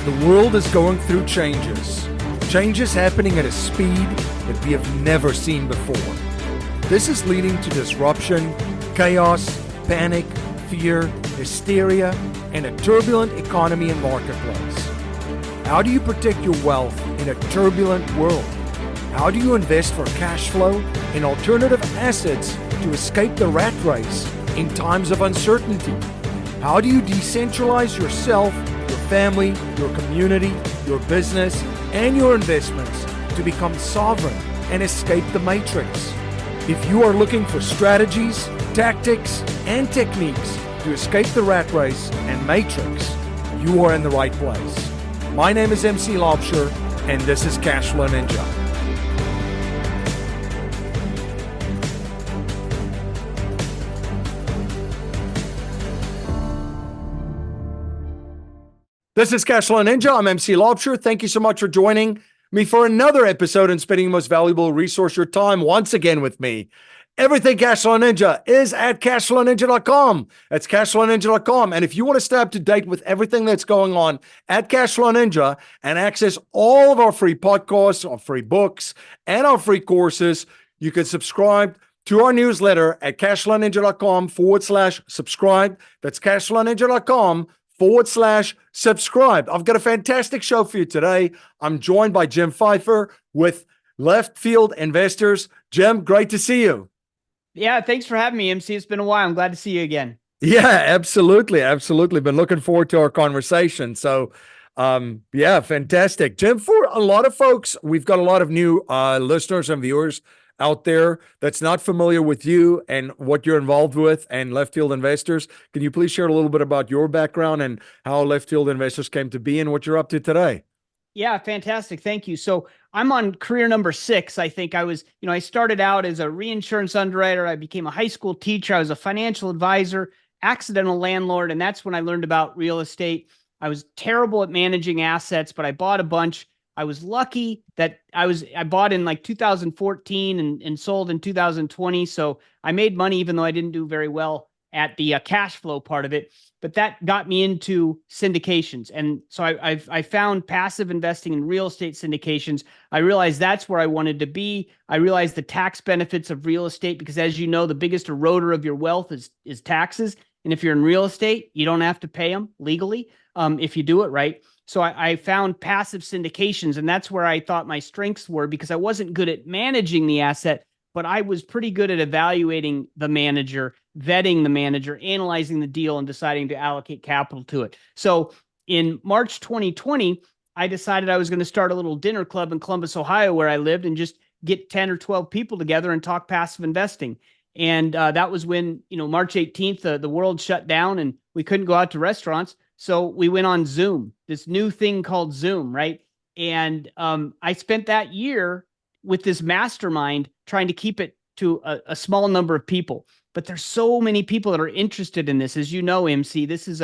The world is going through changes. Changes happening at a speed that we have never seen before. This is leading to disruption, chaos, panic, fear, hysteria, and a turbulent economy and marketplace. How do you protect your wealth in a turbulent world? How do you invest for cash flow in alternative assets to escape the rat race in times of uncertainty? How do you decentralize yourself, your family, your community, your business, and your investments to become sovereign and escape the matrix? If you are looking for strategies, tactics, and techniques to escape the rat race and matrix, you are in the right place. My name is MC Lobsher, and this is Cashflow Ninja. This is Cashflow Ninja. I'm MC Lobsher. Thank you so much for joining me for another episode and spending the most valuable resource, your time, once again with me. Everything Cashflow Ninja is at cashflowninja.com. That's cashflowninja.com. And if you want to stay up to date with everything that's going on at Cashflow Ninja and access all of our free podcasts, our free books, and our free courses, you can subscribe to our newsletter at cashflowninja.com/subscribe. That's cashflowninja.com/subscribe. I've got a fantastic show for you today. I'm joined by Jim Pfeifer with Left Field Investors. Jim, great to see you. Yeah, thanks for having me, MC. It's been a while. I'm glad to see you again. Yeah, absolutely. Absolutely. Been looking forward to our conversation. So, yeah, fantastic. Jim, for a lot of folks, we've got a lot of new listeners and viewers out there that's not familiar with you and what you're involved with and Left Field Investors. Can you please share a little bit about your background and how Left Field Investors came to be and what you're up to today? Yeah, fantastic. Thank you. So I'm on career number 6. I think I started out as a reinsurance underwriter. I became a high school teacher. I was a financial advisor, accidental landlord. And that's when I learned about real estate. I was terrible at managing assets, but I bought a bunch. I was lucky that I bought in like 2014 and sold in 2020. So I made money, even though I didn't do very well at the cash flow part of it. But that got me into syndications. And so I found passive investing in real estate syndications. I realized that's where I wanted to be. I realized the tax benefits of real estate, because as you know, the biggest eroder of your wealth is taxes. And if you're in real estate, you don't have to pay them legally if you do it right. So I found passive syndications, and that's where I thought my strengths were, because I wasn't good at managing the asset, but I was pretty good at evaluating the manager, vetting the manager, analyzing the deal, and deciding to allocate capital to it. So in March 2020, I decided I was going to start a little dinner club in Columbus, Ohio, where I lived, and just get 10 or 12 people together and talk passive investing. And that was when, March 18th, the world shut down and we couldn't go out to restaurants. So we went on Zoom, this new thing called Zoom, right? And I spent that year with this mastermind trying to keep it to a small number of people. But there's so many people that are interested in this. As you know, MC, this is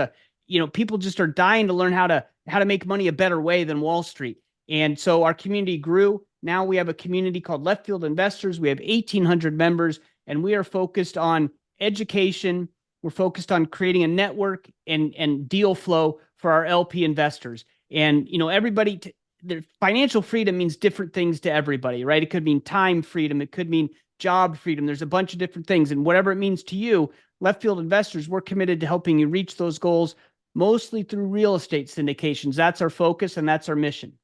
people just are dying to learn how to make money a better way than Wall Street. And so our community grew. Now we have a community called Left Field Investors. We have 1,800 members, and we are focused on education. We're focused on creating a network and deal flow for our LP investors. And, everybody, their financial freedom means different things to everybody, right? It could mean time freedom. It could mean job freedom. There's a bunch of different things. And whatever it means to you, Left Field Investors, we're committed to helping you reach those goals, mostly through real estate syndications. That's our focus and that's our mission.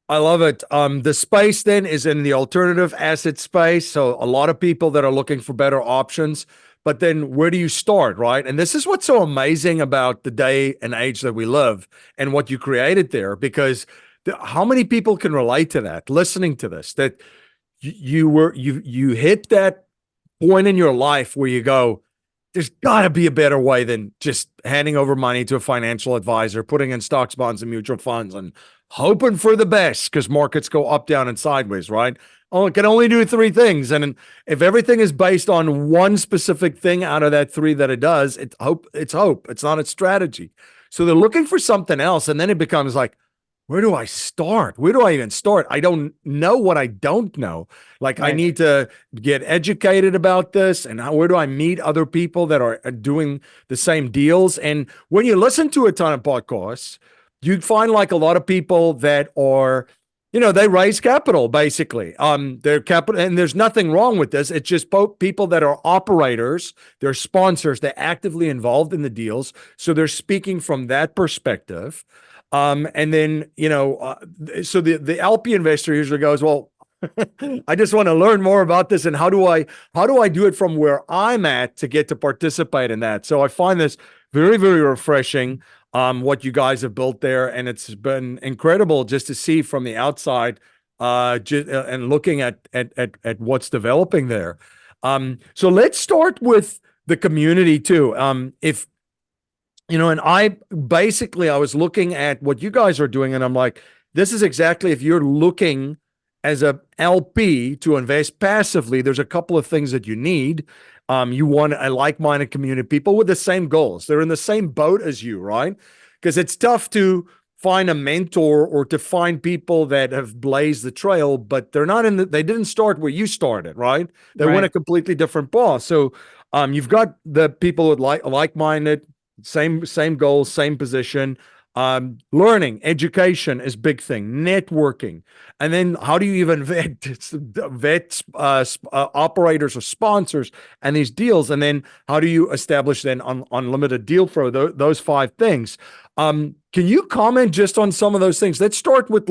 I love it. The space then is in the alternative asset space. So a lot of people that are looking for better options, but then where do you start, right? And this is what's so amazing about the day and age that we live and what you created there, because how many people can relate to that, listening to this, that you hit that point in your life where you go, there's got to be a better way than just handing over money to a financial advisor, putting in stocks, bonds, and mutual funds, and hoping for the best because markets go up, down, and sideways, right? Oh, it can only do 3 things. And if everything is based on one specific thing out of that 3 that it does, it's hope. It's not a strategy. So they're looking for something else. And then it becomes like, where do I start? Where do I even start? I don't know what I don't know. Like, right. I need to get educated about this. And where do I meet other people that are doing the same deals? And when you listen to a ton of podcasts, you'd find like a lot of people that are, they raise capital basically. They're capital, and there's nothing wrong with this. It's just people that are operators, they're sponsors, they're actively involved in the deals. So they're speaking from that perspective. And then, so the LP investor usually goes, well, I just want to learn more about this, and how do I do it from where I'm at to get to participate in that? So I find this very, very refreshing, what you guys have built there, and it's been incredible just to see from the outside, and looking at what's developing there. So let's start with the community too. If and I was looking at what you guys are doing, and I'm like, this is exactly, if you're looking as a LP to invest passively, there's a couple of things that you need. You want a like-minded community, people with the same goals. They're in the same boat as you, right? Because it's tough to find a mentor or to find people that have blazed the trail, but they didn't start where you started, right? They went a completely different path. So you've got the people with like-minded, same goals, same position. Learning, education is big thing, networking. And then how do you even vet operators or sponsors and these deals? And then how do you establish then unlimited deal flow? Those five things. Can you comment just on some of those things? Let's start with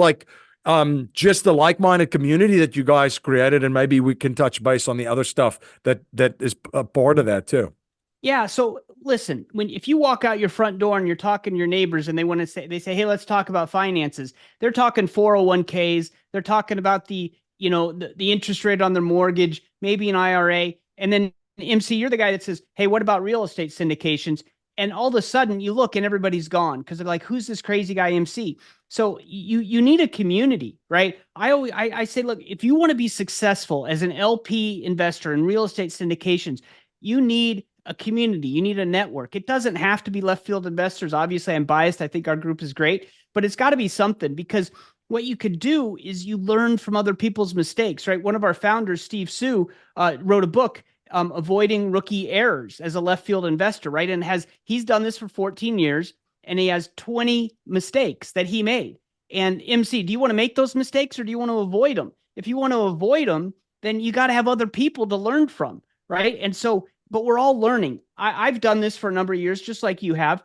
just the like-minded community that you guys created, and maybe we can touch base on the other stuff that is a part of that too. Yeah. So listen, if you walk out your front door and you're talking to your neighbors and they say, hey, let's talk about finances. They're talking 401ks. They're talking about the interest rate on their mortgage, maybe an IRA. And then MC, you're the guy that says, hey, what about real estate syndications? And all of a sudden you look and everybody's gone because they're like, who's this crazy guy MC? So you need a community, right? I say, look, if you want to be successful as an LP investor in real estate syndications, you need a community. You need a network. It doesn't have to be left field investors. Obviously, I'm biased. I think our group is great, but it's got to be something, because what you could do is you learn from other people's mistakes, right? One of our founders, Steve Sue, wrote a book, Avoiding Rookie Errors as a left field investor, right? And he's done this for 14 years, and he has 20 mistakes that he made. And MC, do you want to make those mistakes or do you want to avoid them? If you want to avoid them, then you got to have other people to learn from, right? And so, but we're all learning. I've done this for a number of years, just like you have.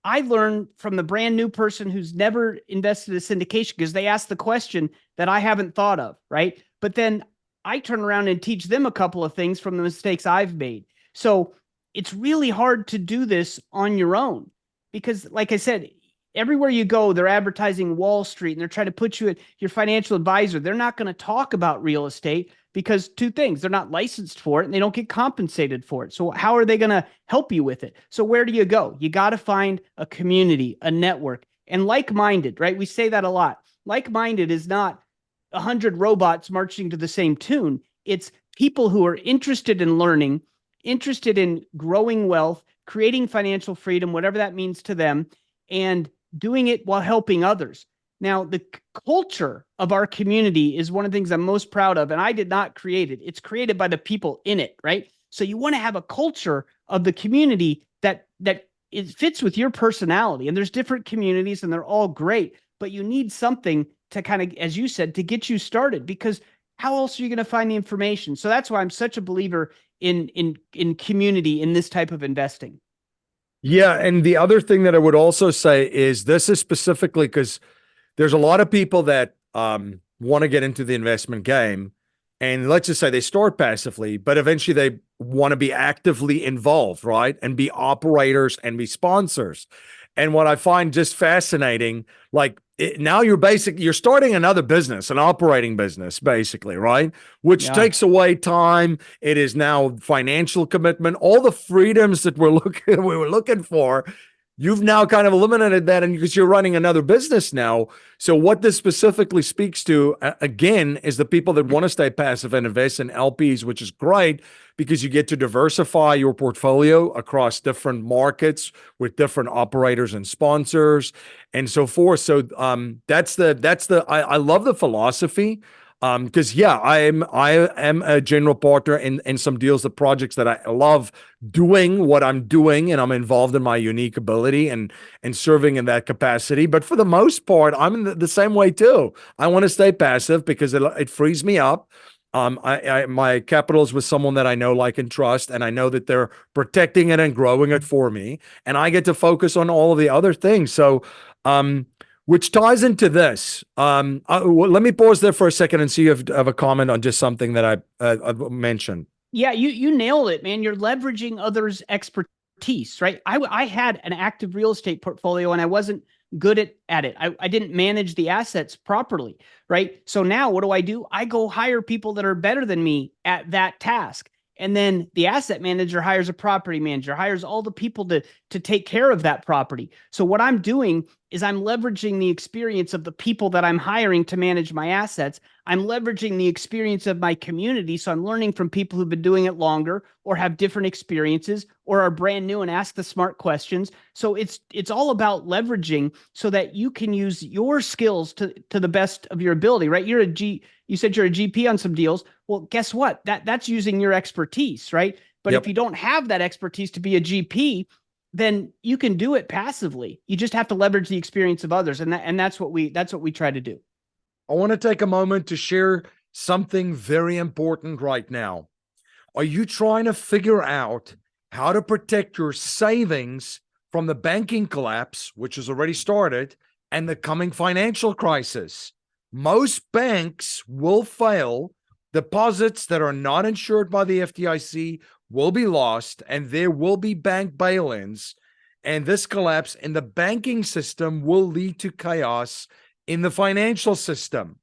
I learn from the brand new person who's never invested in syndication because they ask the question that I haven't thought of, right? But then I turn around and teach them a couple of things from the mistakes I've made. So it's really hard to do this on your own because, like I said, everywhere you go, they're advertising Wall Street and they're trying to put you at your financial advisor. They're not going to talk about real estate because two things, they're not licensed for it and they don't get compensated for it. So how are they going to help you with it? So where do you go? You got to find a community, a network, and like-minded, right? We say that a lot. Like-minded is not 100 robots marching to the same tune. It's people who are interested in learning, interested in growing wealth, creating financial freedom, whatever that means to them, and doing it while helping others. Now, the culture of our community is one of the things I'm most proud of, and I did not create it. It's created by the people in it, right? So you want to have a culture of the community that it fits with your personality. And there's different communities, and they're all great, but you need something to kind of, as you said, to get you started, because how else are you going to find the information? So that's why I'm such a believer in community in this type of investing. Yeah, and the other thing that I would also say is this is specifically because there's a lot of people that want to get into the investment game, and let's just say they start passively, but eventually they want to be actively involved, right? And be operators and be sponsors. And what I find just fascinating, now you're starting another business, an operating business, basically, right? Which takes away time. It is now financial commitment, all the freedoms that we were looking for. You've now kind of eliminated that, and because you're running another business now. So what this specifically speaks to, again, is the people that want to stay passive and invest in LPs, which is great because you get to diversify your portfolio across different markets with different operators and sponsors and so forth. So I love the philosophy. Because yeah, I am a general partner in some deals, the projects that I love doing what I'm doing, and I'm involved in my unique ability and serving in that capacity. But for the most part, I'm in the same way too. I want to stay passive because it frees me up. My capital is with someone that I know, like, and trust, and I know that they're protecting it and growing it for me, and I get to focus on all of the other things. So, which ties into this. Let me pause there for a second and see if you have a comment on just something that I've mentioned. Yeah, you nailed it, man. You're leveraging others' expertise, right? I had an active real estate portfolio and I wasn't good at it. I didn't manage the assets properly, right? So now what do? I go hire people that are better than me at that task. And then the asset manager hires a property manager, hires all the people to take care of that property. So what I'm doing is I'm leveraging the experience of the people that I'm hiring to manage my assets. I'm leveraging the experience of my community. So I'm learning from people who've been doing it longer or have different experiences or are brand new and ask the smart questions. So it's all about leveraging so that you can use your skills to the best of your ability, right? You said you're a GP on some deals. Well, guess what? That's using your expertise, right? But Yep. if you don't have that expertise to be a GP, then you can do it passively. You just have to leverage the experience of others. And that's what we try to do. I want to take a moment to share something very important right now. Are you trying to figure out how to protect your savings from the banking collapse, which has already started, and the coming financial crisis? Most banks will fail. Deposits that are not insured by the FDIC will be lost, and there will be bank bail-ins. And this collapse in the banking system will lead to chaos in the financial system.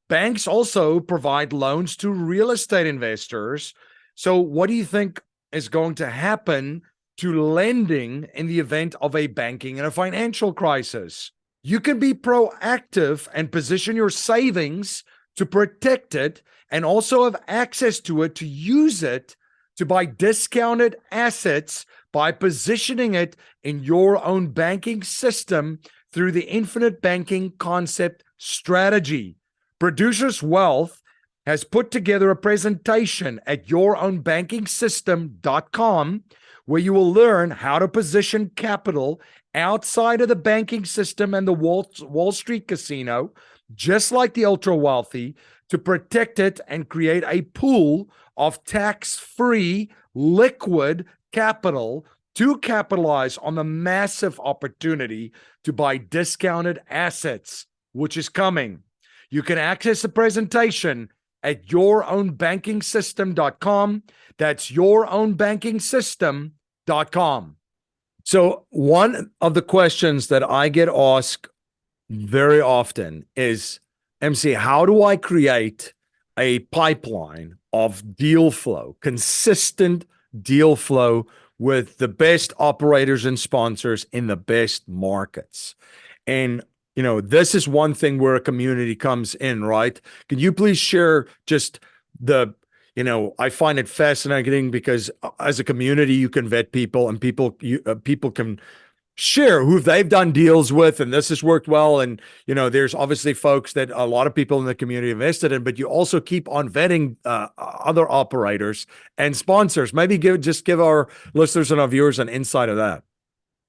Banks also provide loans to real estate investors. So, what do you think is going to happen to lending in the event of a banking and a financial crisis? You can be proactive and position your savings to protect it and also have access to it to use it to buy discounted assets by positioning it in your own banking system through the infinite banking concept strategy. Producers Wealth has put together a presentation at yourownbankingsystem.com where you will learn how to position capital outside of the banking system and the Wall Street casino, just like the ultra wealthy, to protect it and create a pool of tax-free liquid capital to capitalize on the massive opportunity to buy discounted assets, which is coming. You can access the presentation at yourownbankingsystem.com. That's yourownbankingsystem.com. So one of the questions that I get asked very often is, MC, how do I create a pipeline of deal flow, consistent deal flow with the best operators and sponsors in the best markets? And, this is one thing where a community comes in, right? Can you please share just I find it fascinating because as a community, you can vet people and people can share who they've done deals with, and this has worked well. And, there's obviously folks that a lot of people in the community invested in, but you also keep on vetting other operators and sponsors. Maybe give our listeners and our viewers an insight of that.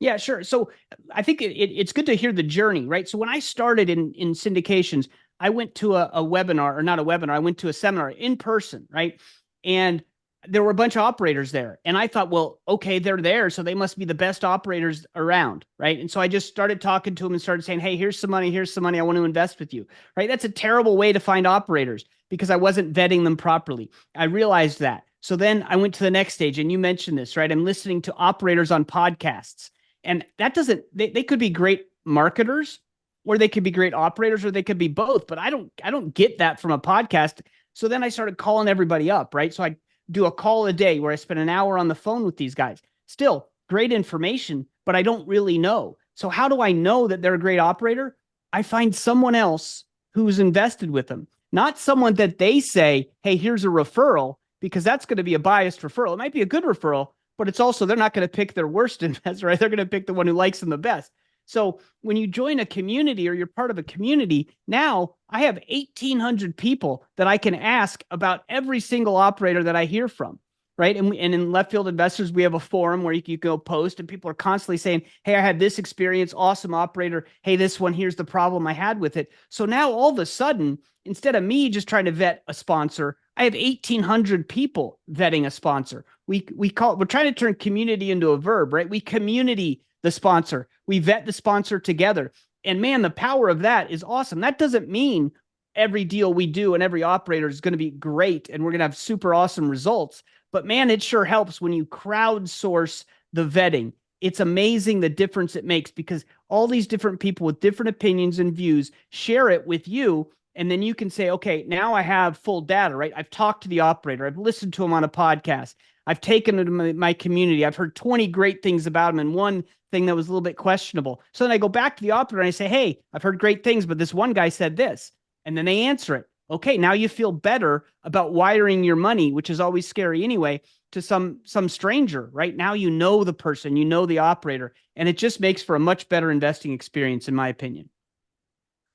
Yeah, sure. So I think it's good to hear the journey, right? So when I started in syndications, I went to a webinar, or not a webinar, I went to a seminar in person, right? And there were a bunch of operators there. And I thought, well, okay, they're there, so they must be the best operators around, right? And so I just started talking to them and started saying, hey, here's some money, I want to invest with you, right? That's a terrible way to find operators because I wasn't vetting them properly. I realized that. So then I went to the next stage, and you mentioned this, right? I'm listening to operators on podcasts. And that they could be great marketers, or they could be great operators, or they could be both, but I don't get that from a podcast. So then I started calling everybody up, right? So I do a call a day where I spend an hour on the phone with these guys. Still great information, but I don't really know. So how do I know that they're a great operator? I find someone else who's invested with them, not someone that they say, hey, here's a referral, because that's going to be a biased referral. It might be a good referral, but it's also, they're not going to pick their worst investor, right? They're going to pick the one who likes them the best. So when you join a community or you're part of a community, now I have 1,800 people that I can ask about every single operator that I hear from. Right. And in Left Field Investors, we have a forum where you can go post and people are constantly saying, hey, I had this experience. Awesome operator. Hey, this one, here's the problem I had with it. So now all of a sudden, instead of me just trying to vet a sponsor, I have 1,800 people vetting a sponsor. We're trying to turn community into a verb, right? We community the sponsor. We vet the sponsor together. And man, the power of that is awesome. That doesn't mean every deal we do and every operator is going to be great and we're going to have super awesome results. But man, it sure helps when you crowdsource the vetting. It's amazing the difference it makes because all these different people with different opinions and views share it with you. And then you can say, okay, now I have full data, right? I've talked to the operator. I've listened to him on a podcast. I've taken him to my community. I've heard 20 great things about him and one thing that was a little bit questionable. So then I go back to the operator and I say, hey, I've heard great things, but this one guy said this. And then they answer it. Okay, now you feel better about wiring your money, which is always scary anyway, to some stranger, right? Now you know the person, you know the operator, and it just makes for a much better investing experience, in my opinion.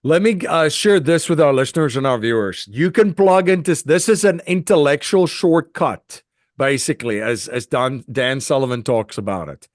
Let me share this with our listeners and our viewers. You can plug into this is an intellectual shortcut, basically, as Dan Sullivan talks about it.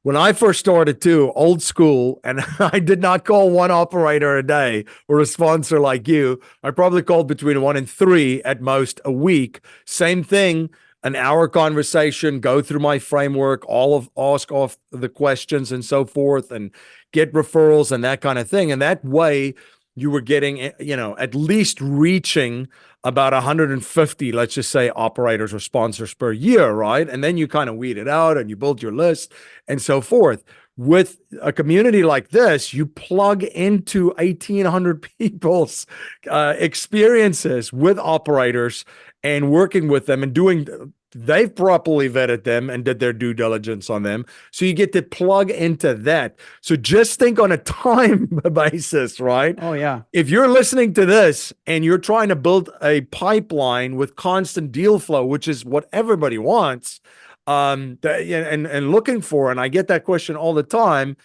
When I first started too, old school, and I did not call one operator a day or a sponsor like you. I probably called between 1 and 3 at most a week. Same thing, an hour conversation, go through my framework, ask off the questions and so forth, and get referrals and that kind of thing. And that way you were getting, at least reaching about 150, let's just say, operators or sponsors per year, right? And then you kind of weed it out and you build your list and so forth. With a community like this, you plug into 1,800 people's experiences with operators and working with them and they've properly vetted them and did their due diligence on them. So you get to plug into that. So just think on a time basis, right? Oh, yeah. If you're listening to this and you're trying to build a pipeline with constant deal flow, which is what everybody wants, and looking for, and I get that question all the time,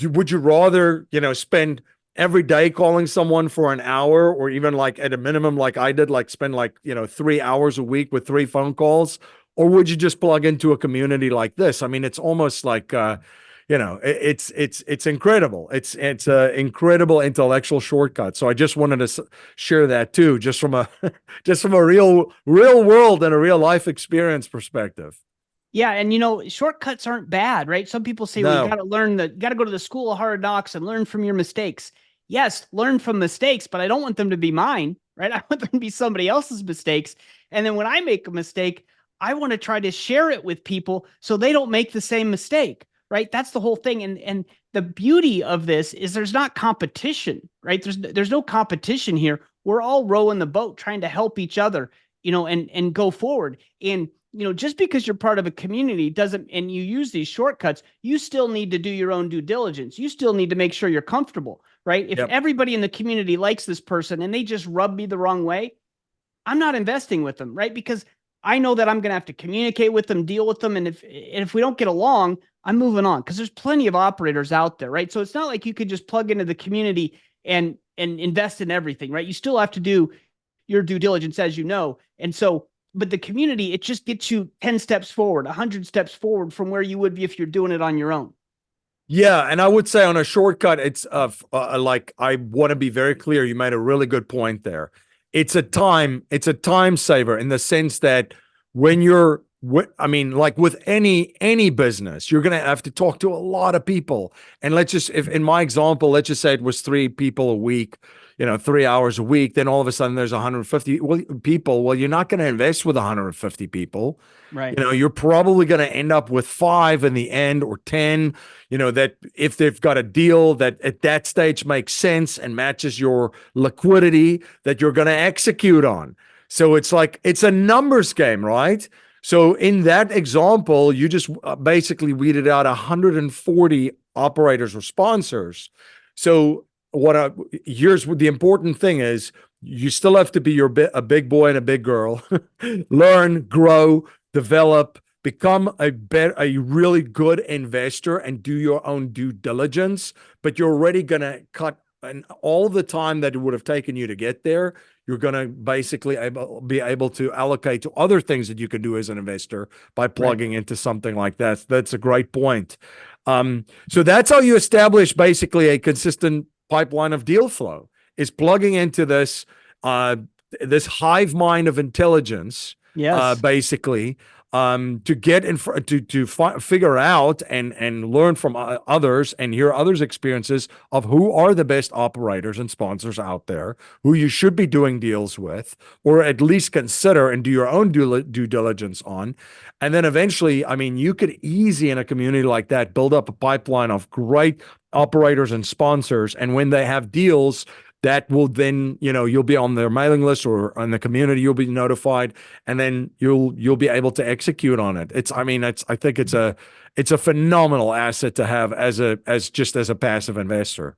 would you rather, spend every day calling someone for an hour, or even like at a minimum, like I did, like spend 3 hours a week with 3 phone calls? Or would you just plug into a community like this? I mean, it's almost like, it's incredible. It's an incredible intellectual shortcut. So I just wanted to share that too, just from a real world and a real life experience perspective. Yeah, and shortcuts aren't bad, right? Some people say, well, you got to go to the school of hard knocks and learn from your mistakes. Yes, learn from mistakes, but I don't want them to be mine, right? I want them to be somebody else's mistakes. And then when I make a mistake, I want to try to share it with people so they don't make the same mistake, right? That's the whole thing. And the beauty of this is there's not competition, right? There's no competition here. We're all rowing the boat, trying to help each other, and go forward. And just because you're part of a community and you use these shortcuts, you still need to do your own due diligence. You still need to make sure you're comfortable, right? If everybody in the community likes this person and they just rub me the wrong way, I'm not investing with them, right? Because I know that I'm going to have to communicate with them, deal with them. And if we don't get along, I'm moving on, because there's plenty of operators out there, right? So it's not like you could just plug into the community and invest in everything, right? You still have to do your due diligence, as you know. And so, but the community, it just gets you 10 steps forward, 100 steps forward from where you would be if you're doing it on your own. Yeah, and I would say on a shortcut, it's like, I want to be very clear. You made a really good point there. It's a time saver in the sense that when you're, like with any business, you're going to have to talk to a lot of people. And if in my example, let's just say it was 3 people a week, 3 hours a week, then all of a sudden there's 150 people. Well, you're not going to invest with 150 people. Right. You're probably going to end up with 5 in the end, or 10, that if they've got a deal that at that stage makes sense and matches your liquidity, that you're going to execute on. So it's a numbers game, right? So in that example, you just basically weeded out 140 operators or sponsors. So here's what the important thing is: you still have to be a big boy and a big girl. Learn, grow, develop, become a really good investor and do your own due diligence, but you're already going to cut and all the time that it would have taken you to get there, you're going to basically be able to allocate to other things that you can do as an investor by Right. plugging into something like that. That's a great point. So that's how you establish basically a consistent pipeline of deal flow, is plugging into uh, this hive mind of intelligence, Yes. basically, to get in figure out and learn from others and hear others' experiences of who are the best operators and sponsors out there, who you should be doing deals with, or at least consider and do your own due diligence on. And then eventually, I mean, you could easy in a community like that build up a pipeline of great operators and sponsors. And when they have deals, that will then, you'll be on their mailing list or on the community, you'll be notified, and then you'll be able to execute on it. I think it's a phenomenal asset to have as a passive investor.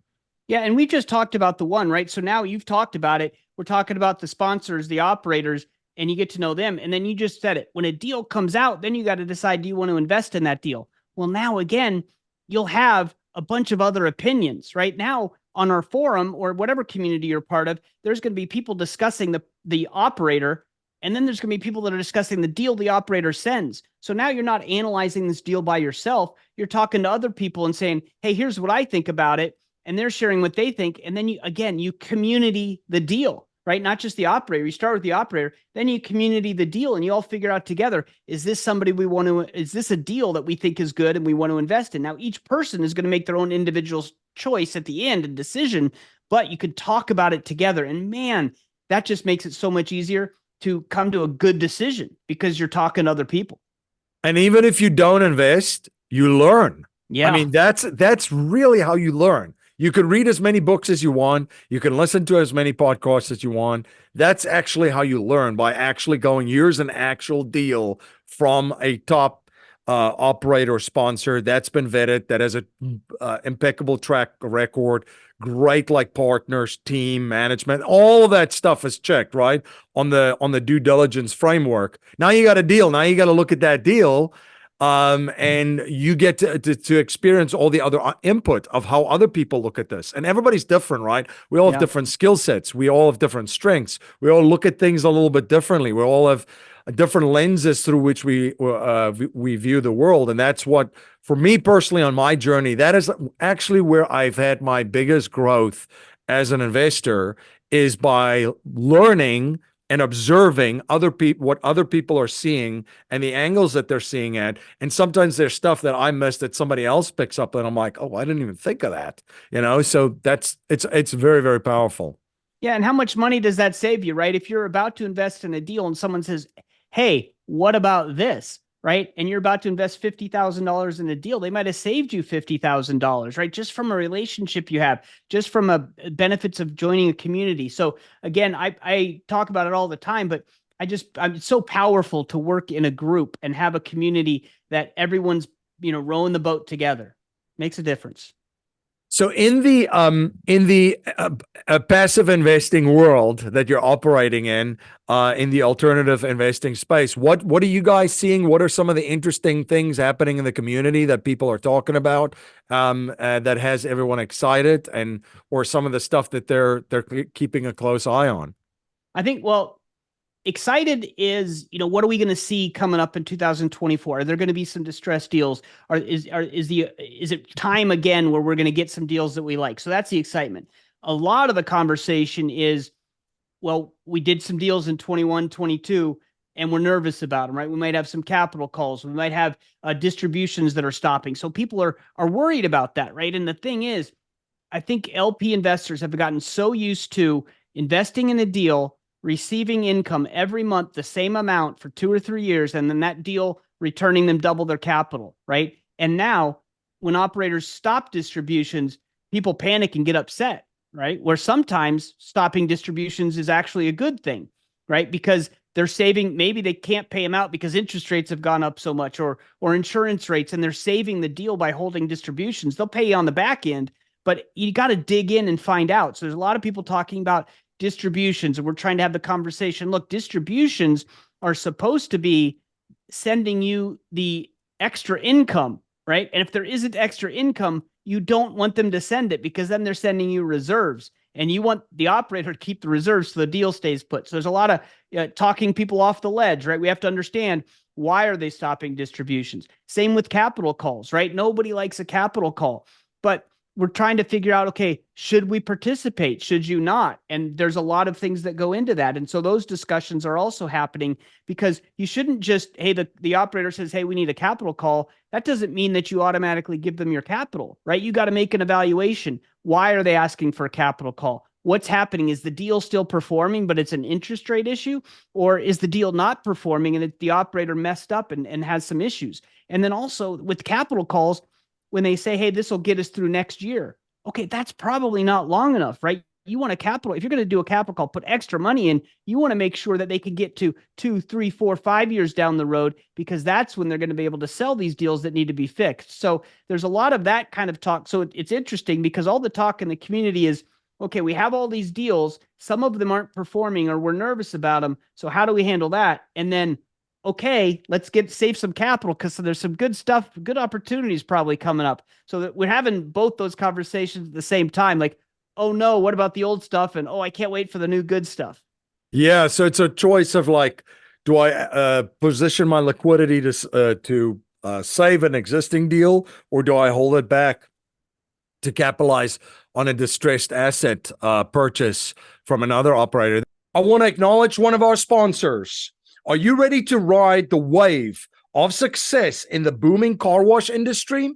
Yeah. And we just talked about the one, right? So now you've talked about it. We're talking about the sponsors, the operators, and you get to know them. And then you just said it. When a deal comes out, then you got to decide, do you want to invest in that deal? Well, now again, you'll have a bunch of other opinions. Right now on our forum or whatever community you're part of, there's going to be people discussing the operator, and then there's going to be people that are discussing the deal the operator sends. So now you're not analyzing this deal by yourself. You're talking to other people and saying, hey, here's what I think about it. And they're sharing what they think. And then you community the deal, right? Not just the operator. You start with the operator, then you community the deal, and you all figure out together, is this a deal that we think is good and we want to invest in? Now, each person is going to make their own individual choice at the end and decision, but you could talk about it together. And man, that just makes it so much easier to come to a good decision because you're talking to other people. And even if you don't invest, you learn. Yeah. I mean, that's really how you learn. You can read as many books as you want. You can listen to as many podcasts as you want. That's actually how you learn, by actually going, here's an actual deal from a top operator or sponsor that's been vetted, that has a impeccable track record, great like partners, team, management, all of that stuff is checked, right? On the due diligence framework. Now you got a deal. Now you got to look at that deal. And you get to experience all the other input of how other people look at this. And everybody's different, right? We all have different skill sets. We all have different strengths. We all look at things a little bit differently. We all have different lenses through which we view the world. And that's what, for me personally, on my journey, that is actually where I've had my biggest growth as an investor, is by learning and observing other people, what other people are seeing and the angles that they're seeing at. And sometimes there's stuff that I missed that somebody else picks up, and I'm like, oh, I didn't even think of that. So it's very, very powerful. Yeah. And how much money does that save you, right? If you're about to invest in a deal and someone says, hey, what about this? Right? And you're about to invest $50,000 in a deal, they might have saved you $50,000, right? Just from a relationship you have, just from a benefits of joining a community. So again, I talk about it all the time, but I'm so powerful to work in a group and have a community that everyone's, rowing the boat together. Makes a difference. So in the passive investing world that you're operating in the alternative investing space, what are you guys seeing? What are some of the interesting things happening in the community that people are talking about, that has everyone excited, or some of the stuff that they're keeping a close eye on? I think, well, excited is, what are we going to see coming up in 2024? Are there going to be some distressed deals? Is it time again where we're going to get some deals that we like? So that's the excitement. A lot of the conversation is, well, we did some deals in 21, 22, and we're nervous about them, right? We might have some capital calls. We might have distributions that are stopping. So people are worried about that, right? And the thing is, I think LP investors have gotten so used to investing in a deal, receiving income every month, the same amount for 2 or 3 years, and then that deal returning them double their capital, right? And now when operators stop distributions, people panic and get upset, right? Where sometimes stopping distributions is actually a good thing, right? Because they're saving, maybe they can't pay them out because interest rates have gone up so much, or insurance rates, and they're saving the deal by holding distributions. They'll pay you on the back end, but you got to dig in and find out. So there's a lot of people talking about distributions, and we're trying to have the conversation. Look, distributions are supposed to be sending you the extra income, right? And if there isn't extra income, you don't want them to send it because then they're sending you reserves. And you want the operator to keep the reserves so the deal stays put. So there's a lot of talking people off the ledge, right? We have to understand, why are they stopping distributions? Same with capital calls, right? Nobody likes a capital call, but we're trying to figure out, okay, should we participate? Should you not? And there's a lot of things that go into that. And so those discussions are also happening, because you shouldn't just, hey, the operator says, hey, we need a capital call. That doesn't mean that you automatically give them your capital, right? You got to make an evaluation. Why are they asking for a capital call? What's happening? Is the deal still performing, but it's an interest rate issue? Or is the deal not performing and the operator messed up and has some issues? And then also with capital calls, when they say, hey, this will get us through next year. Okay, that's probably not long enough, right? You want a capital, if you're going to do a capital call, put extra money in, you want to make sure that they can get to 2, 3, 4, 5 years down the road, because that's when they're going to be able to sell these deals that need to be fixed. So there's a lot of that kind of talk. So it's interesting because all the talk in the community is, okay, we have all these deals. Some of them aren't performing or we're nervous about them. So how do we handle that? And then, okay, let's save some capital, because there's some good stuff, good opportunities probably coming up. So that we're having both those conversations at the same time. Like, oh no, what about the old stuff? And oh, I can't wait for the new good stuff. Yeah, so it's a choice of like, do I position my liquidity to save an existing deal, or do I hold it back to capitalize on a distressed asset purchase from another operator? I want to acknowledge one of our sponsors. Are you ready to ride the wave of success in the booming car wash industry?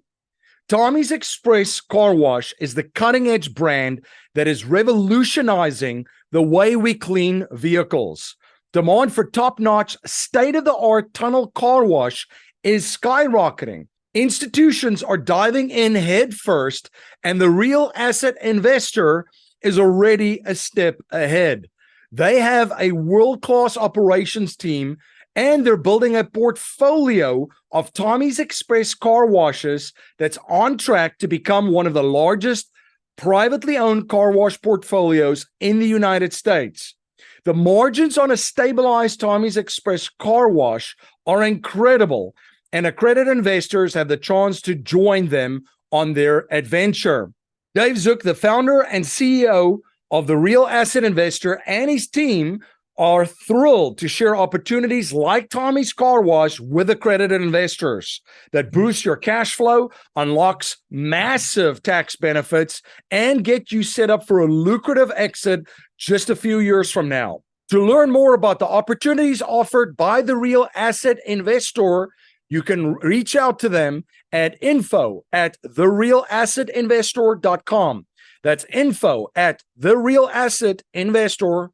Tommy's Express Car Wash is the cutting-edge brand that is revolutionizing the way we clean vehicles. Demand for top-notch, state-of-the-art tunnel car wash is skyrocketing. Institutions are diving in head first, and the real asset investor is already a step ahead. They have a world-class operations team, and they're building a portfolio of Tommy's Express car washes that's on track to become one of the largest privately owned car wash portfolios in the United States. The margins on a stabilized Tommy's Express car wash are incredible, and accredited investors have the chance to join them on their adventure. Dave Zook, the founder and CEO of The Real Asset Investor, and his team are thrilled to share opportunities like Tommy's Car Wash with accredited investors that boosts your cash flow, unlocks massive tax benefits, and get you set up for a lucrative exit just a few years from now. To learn more about the opportunities offered by The Real Asset Investor, you can reach out to them at info@therealassetinvestor.com. That's info@therealassetinvestor.com.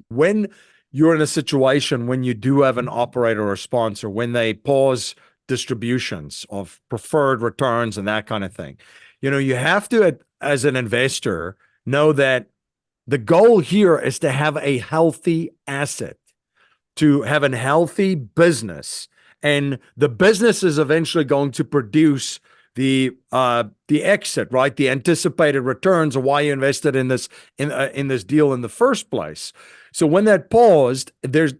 When you're in a situation when you do have an operator or sponsor, when they pause distributions of preferred returns and that kind of thing, you have to, as an investor, know that the goal here is to have a healthy asset, to have a healthy business, and the business is eventually going to produce the exit, right? The anticipated returns of why you invested in this deal in the first place. So when that paused, there's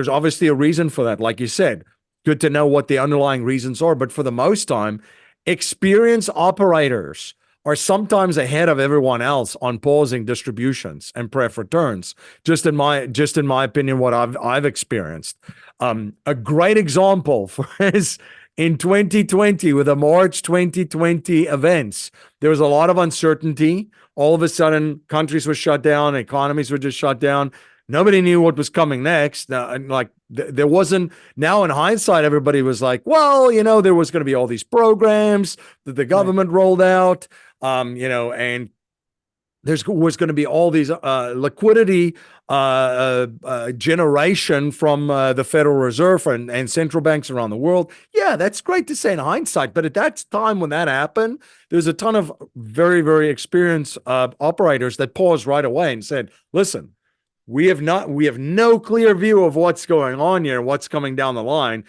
obviously a reason for that. Like you said, good to know what the underlying reasons are. But for the most time, experienced operators are sometimes ahead of everyone else on pausing distributions and pref returns. Just in my opinion, what I've experienced. A great example is in 2020, with the March 2020 events, there was a lot of uncertainty. All of a sudden, countries were shut down, economies were just shut down. Nobody knew what was coming next. There wasn't. Now, in hindsight, everybody was like, well, there was going to be all these programs that the government rolled out, and there was going to be all these liquidity generation from the Federal Reserve and central banks around the world. Yeah, that's great to say in hindsight, but at that time when that happened, there's a ton of very, very experienced operators that paused right away and said, listen, we have no clear view of what's going on here and what's coming down the line.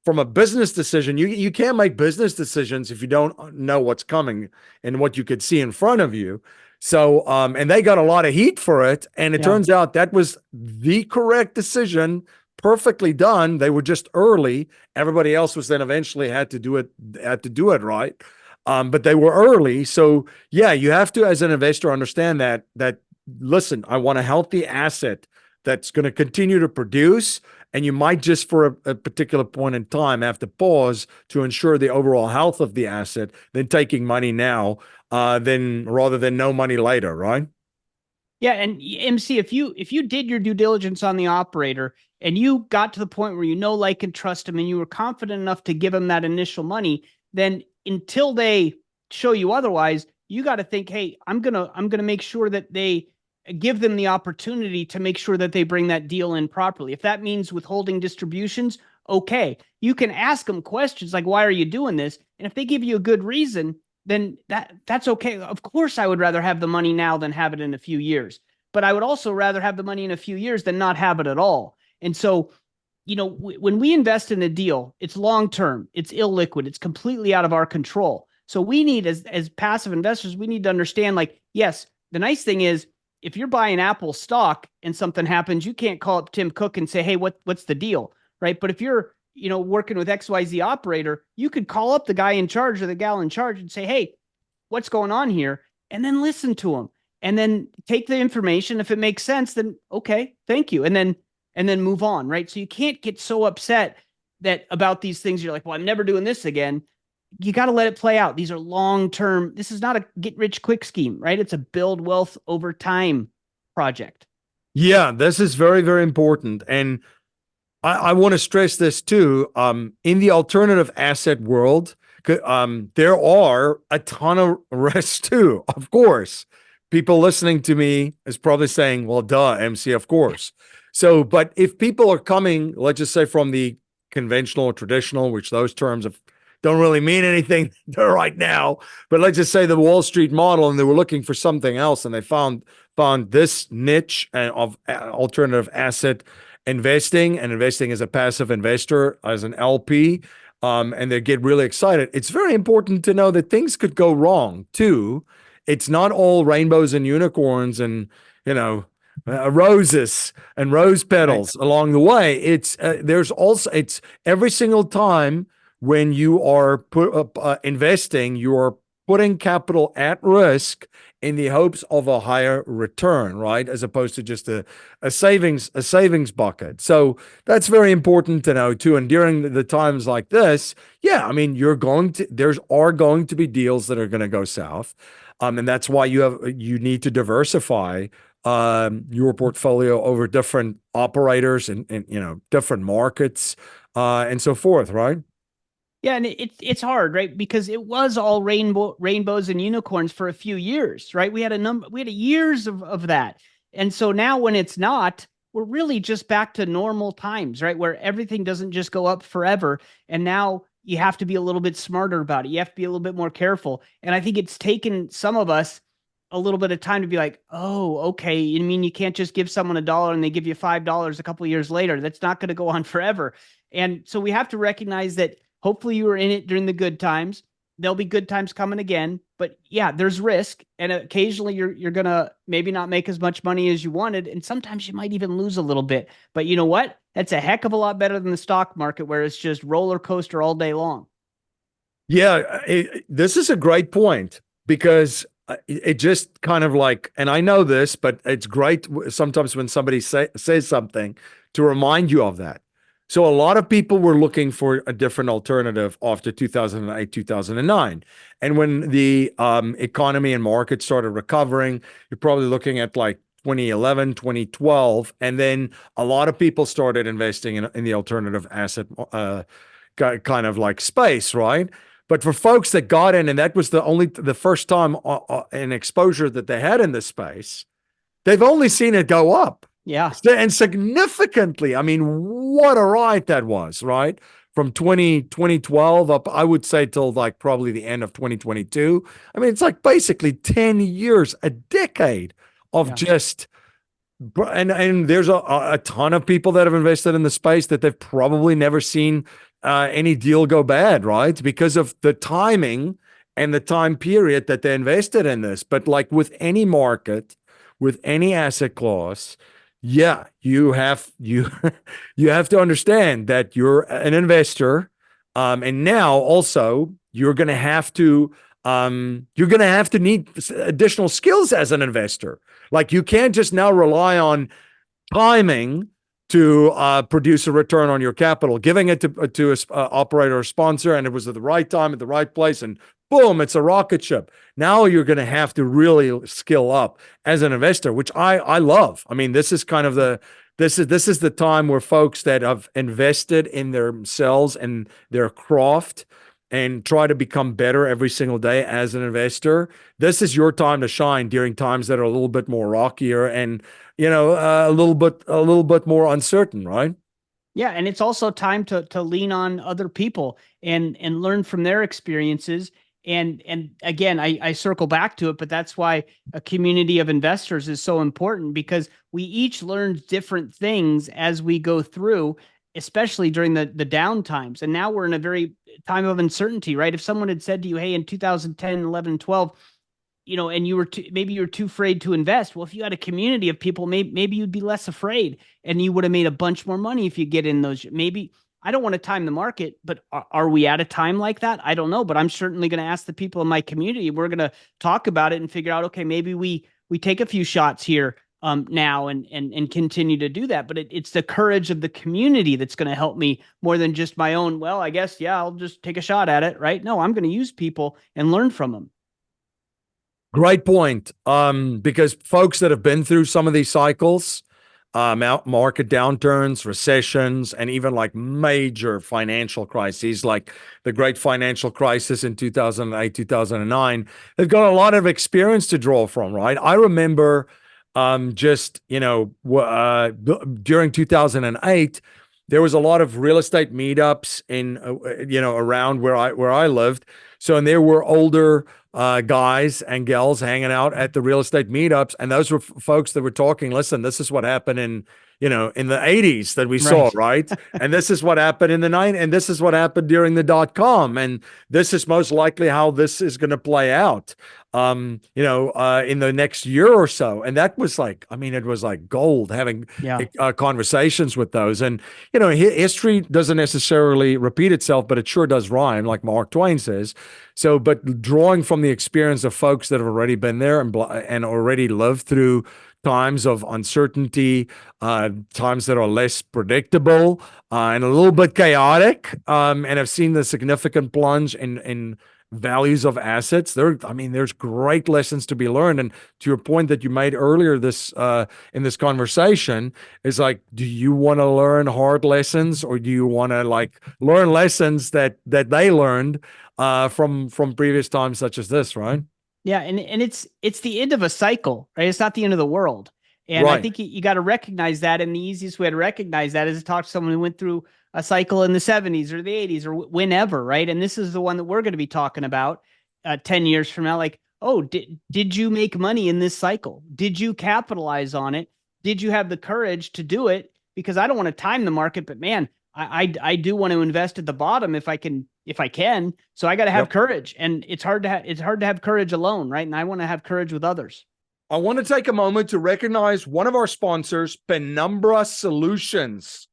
From a business decision, you can't make business decisions if you don't know what's coming and what you could see in front of you. So, and they got a lot of heat for it. And it turns out that was the correct decision perfectly done. They were just early. Everybody else was then eventually had to do it right. But they were early. So yeah, you have to, as an investor, understand that listen, I want a healthy asset that's going to continue to produce. And you might just for a particular point in time have to pause to ensure the overall health of the asset than taking money now, then rather than no money later, right? Yeah, and MC, if you did your due diligence on the operator and you got to the point where you know, like, and trust them, and you were confident enough to give them that initial money, then until they show you otherwise, you got to think, hey, I'm gonna make sure that they give them the opportunity to make sure that they bring that deal in properly. If that means withholding distributions, okay, you can ask them questions like, why are you doing this? And if they give you a good reason, then that's okay. Of course, I would rather have the money now than have it in a few years. But I would also rather have the money in a few years than not have it at all. And so, when we invest in a deal, it's long term, it's illiquid, it's completely out of our control. So we need, as passive investors, we need to understand, like, yes, the nice thing is if you're buying Apple stock and something happens, you can't call up Tim Cook and say, hey, what's the deal? Right. But if you're working with XYZ operator, you could call up the guy in charge or the gal in charge and say, hey, what's going on here? And then listen to them and then take the information. If it makes sense, then okay, thank you. And then move on. Right. So you can't get so upset that about these things. You're like, well, I'm never doing this again. You got to let it play out. These are long-term. This is not a get rich quick scheme, right? It's a build wealth over time project. Yeah, this is very, very important. And I want to stress this too. In the alternative asset world, there are a ton of risks too. Of course, people listening to me is probably saying, "Well, duh, MC, of course." So, but if people are coming, let's just say from the conventional or traditional, which those terms don't really mean anything right now, but let's just say the Wall Street model, and they were looking for something else, and they found this niche of alternative asset investing and investing as a passive investor, as an LP, and they get really excited. It's very important to know that things could go wrong too. It's not all rainbows and unicorns and roses and rose petals along the way. It's every single time when you are investing, you are putting capital at risk in the hopes of a higher return, right? As opposed to just a savings bucket. So that's very important to know too. And during the times like this, yeah, I mean, there are going to be deals that are going to go south. And that's why you need to diversify your portfolio over different operators and different markets and so forth, right? Yeah, and it's hard, right? Because it was all rainbows and unicorns for a few years, right? We had years of that. And so now when it's not, we're really just back to normal times, right? Where everything doesn't just go up forever. And now you have to be a little bit smarter about it. You have to be a little bit more careful. And I think it's taken some of us a little bit of time to be like, oh, okay. I mean, you can't just give someone $1 and they give you $5 a couple of years later. That's not going to go on forever. And so we have to recognize that hopefully you were in it during the good times. There'll be good times coming again. But yeah, there's risk. And occasionally you're going to maybe not make as much money as you wanted. And sometimes you might even lose a little bit. But you know what? That's a heck of a lot better than the stock market where it's just roller coaster all day long. Yeah, this is a great point because it just kind of like, and I know this, but it's great sometimes when somebody says something to remind you of that. So a lot of people were looking for a different alternative after 2008, 2009. And when the economy and market started recovering, you're probably looking at like 2011, 2012. And then a lot of people started investing in the alternative asset kind of like space, right? But for folks that got in, and that was the first time an exposure that they had in this space, they've only seen it go up. Yeah. And significantly. I mean, what a ride that was, right? From 2012 up, I would say till like probably the end of 2022. I mean, it's like basically 10 years, a decade of just, and there's a ton of people that have invested in the space that they've probably never seen any deal go bad, right? Because of the timing and the time period that they invested in this. But like with any market, with any asset class, Yeah, you have to understand that you're an investor, and now also you're going to have to need additional skills as an investor. Like you can't just now rely on timing to produce a return on your capital, giving it to a operator or sponsor, and it was at the right time at the right place, and boom, it's a rocket ship. Now you're going to have to really skill up as an investor, which I love. I mean, this is kind of this is the time where folks that have invested in themselves and their craft and try to become better every single day as an investor. This is your time to shine during times that are a little bit more rockier and a little bit more uncertain, right? Yeah, and it's also time to lean on other people and learn from their experiences. And again, I circle back to it, but that's why a community of investors is so important, because we each learn different things as we go through, especially during the down times. And now we're in a very time of uncertainty, right? If someone had said to you, hey, in 2010, 11, 12, and you were maybe you're too afraid to invest. Well, if you had a community of people, maybe you'd be less afraid, and you would have made a bunch more money if you get in those. Maybe I don't want to time the market, but are we at a time like that? I don't know, but I'm certainly going to ask the people in my community. We're going to talk about it and figure out, okay, maybe we take a few shots here now and continue to do that. But it's the courage of the community that's going to help me more than just my own. Well, I guess yeah, I'll just take a shot at it, right? No, I'm going to use people and learn from them. Great point. Because folks that have been through some of these cycles, market downturns, recessions, and even like major financial crises, like the great financial crisis in 2008, 2009, they've got a lot of experience to draw from, right? I remember during 2008, there was a lot of real estate meetups in around where I lived. So, and there were older guys and gals hanging out at the real estate meetups, and those were folks that were talking. Listen, this is what happened in the 80s that we saw, Right. right? And this is what happened in the 90s, and this is what happened during the .com, and this is most likely how this is going to play out. In the next year or so. And that was like, I mean, it was like gold having Yeah. conversations with those. And, history doesn't necessarily repeat itself, but it sure does rhyme, like Mark Twain says. So, but drawing from the experience of folks that have already been there and already lived through times of uncertainty, times that are less predictable, and a little bit chaotic, and have seen the significant plunge in values of assets. There's great lessons to be learned. And to your point that you made earlier in this conversation, is like, do you want to learn hard lessons, or do you want to like learn lessons that they learned from previous times such as this, right? Yeah, and it's the end of a cycle, right? It's not the end of the world. And I Right. think you got to recognize that. And the easiest way to recognize that is to talk to someone who went through a cycle in the 70s or the 80s or whenever, right? And this is the one that we're going to be talking about 10 years from now. Like, oh, did you make money in this cycle? Did you capitalize on it? Did you have the courage to do it? Because I don't want to time the market, but man, I do want to invest at the bottom if I can. So I got to have Yep. courage, and it's hard to have courage alone, right? And I want to have courage with others. I want to take a moment to recognize one of our sponsors, Penumbra Solutions.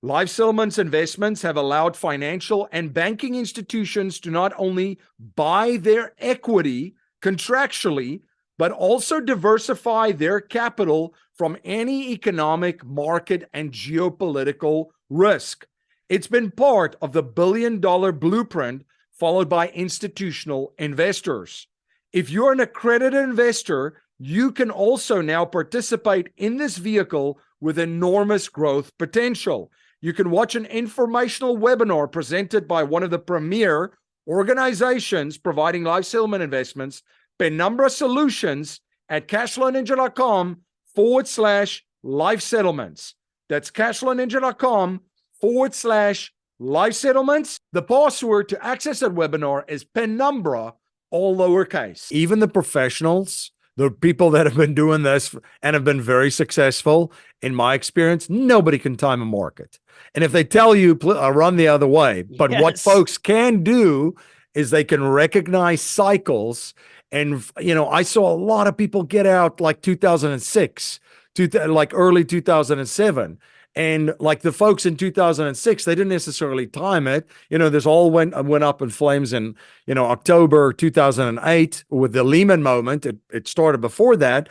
Life Settlements investments have allowed financial and banking institutions to not only buy their equity contractually, but also diversify their capital from any economic, market, and geopolitical risk. It's been part of the billion-dollar blueprint followed by institutional investors. If you're an accredited investor, you can also now participate in this vehicle with enormous growth potential. You can watch an informational webinar presented by one of the premier organizations providing life settlement investments, Penumbra Solutions, at cashflowninja.com/life settlements. That's cashflowninja.com/life settlements. The password to access that webinar is Penumbra, all lowercase. Even the professionals, the people that have been doing this and have been very successful, in my experience, nobody can time a market. And if they tell you, run the other way. But what Yes. folks can do is they can recognize cycles. And, I saw a lot of people get out like 2006, like early 2007. And like the folks in 2006, they didn't necessarily time it. This all went up in flames in, October 2008 with the Lehman moment. It started before that.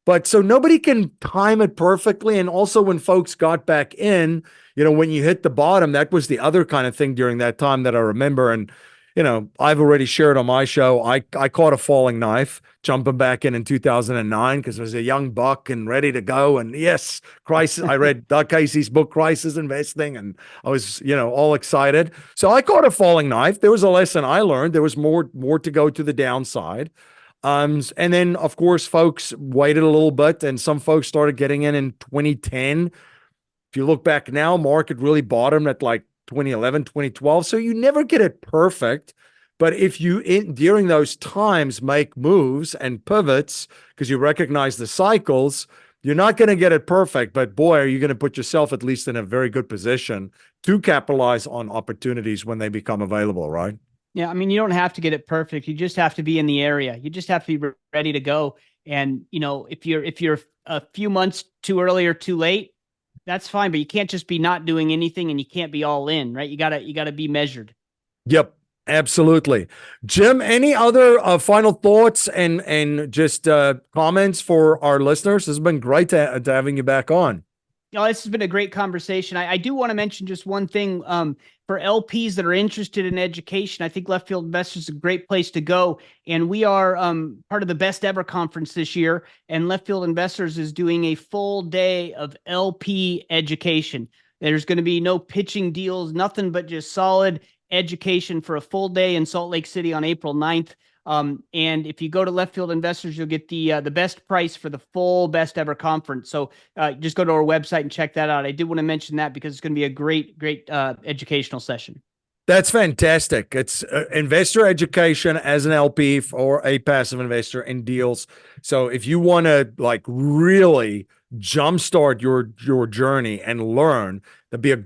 But so nobody can time it perfectly. And also when folks got back in, when you hit the bottom, that was the other kind of thing during that time that I remember. And, I've already shared on my show, I caught a falling knife jumping back in 2009 because I was a young buck and ready to go. And yes, crisis. I read Doug Casey's book, Crisis Investing, and I was, all excited. So I caught a falling knife. There was a lesson I learned. There was more to go to the downside. And then of course, folks waited a little bit and some folks started getting in 2010. If you look back now, market really bottomed at like 2011, 2012. So you never get it perfect. But if you, during those times, make moves and pivots because you recognize the cycles, you're not going to get it perfect. But boy, are you going to put yourself at least in a very good position to capitalize on opportunities when they become available, right? Yeah, I mean, you don't have to get it perfect. You just have to be in the area. You just have to be ready to go. And if you're a few months too early or too late, that's fine. But you can't just be not doing anything, and you can't be all in, right? You gotta be measured. Yep, absolutely. Jim, any other final thoughts and just comments for our listeners? It's been great to having you back on. This has been a great conversation. I do want to mention just one thing for LPs that are interested in education. I think Left Field Investors is a great place to go. And we are part of the Best Ever Conference this year. And Left Field Investors is doing a full day of LP education. There's going to be no pitching deals, nothing but just solid education for a full day in Salt Lake City on April 9th. And if you go to Left Field Investors, you'll get the best price for the full Best Ever Conference. So just go to our website and check that out. I did want to mention that because it's going to be a great educational session. That's fantastic. It's investor education as an LP or a passive investor in deals. So if you want to like really jumpstart your journey and learn, that'd be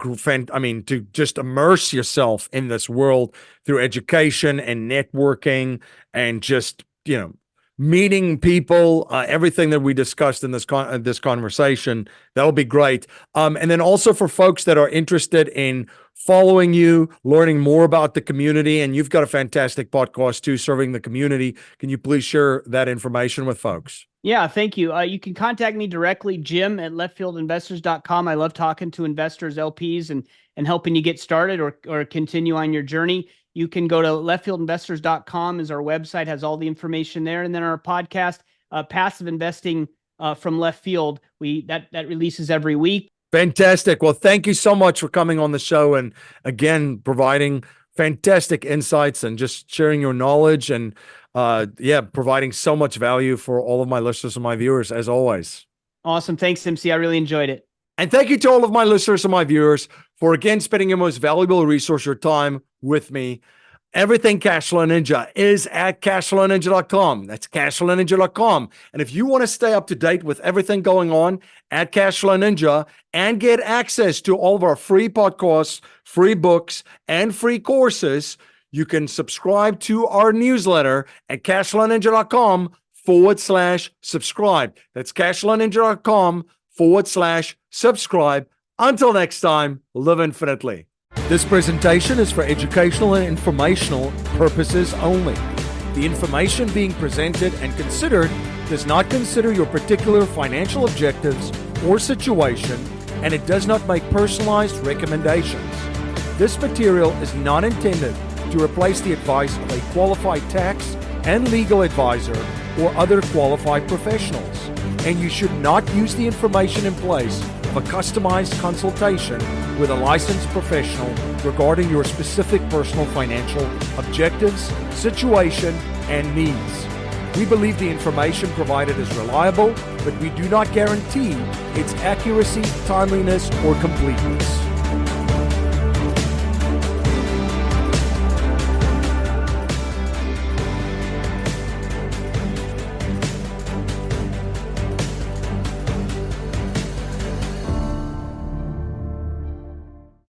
to just immerse yourself in this world through education and networking and just, meeting people, everything that we discussed in this conversation, that'll be great. And then also for folks that are interested in following you, learning more about the community, and you've got a fantastic podcast too, serving the community. Can you please share that information with folks? Yeah, thank you. You can contact me directly, Jim at leftfieldinvestors.com. I love talking to investors, LPs, and helping you get started or continue on your journey. You can go to leftfieldinvestors.com is our website, has all the information there. And then our podcast, Passive Investing from Left Field, that releases every week. Fantastic. Well, thank you so much for coming on the show and again, providing fantastic insights and just sharing your knowledge and providing so much value for all of my listeners and my viewers as always. Awesome. Thanks, MC. I really enjoyed it. And thank you to all of my listeners and my viewers for again spending your most valuable resource, your time with me. Everything Cashflow Ninja is at cashflowninja.com. That's cashflowninja.com. And if you want to stay up to date with everything going on at Cashflow Ninja and get access to all of our free podcasts, free books, and free courses, you can subscribe to our newsletter at cashflowninja.com/subscribe. That's cashflowninja.com/subscribe. Until next time, live infinitely. This presentation is for educational and informational purposes only. The information being presented and considered does not consider your particular financial objectives or situation, and it does not make personalized recommendations. This material is not intended to replace the advice of a qualified tax and legal advisor or other qualified professionals, and you should not use the information in place of a customized consultation with a licensed professional regarding your specific personal financial objectives, situation, and needs. We believe the information provided is reliable, but we do not guarantee its accuracy, timeliness, or completeness.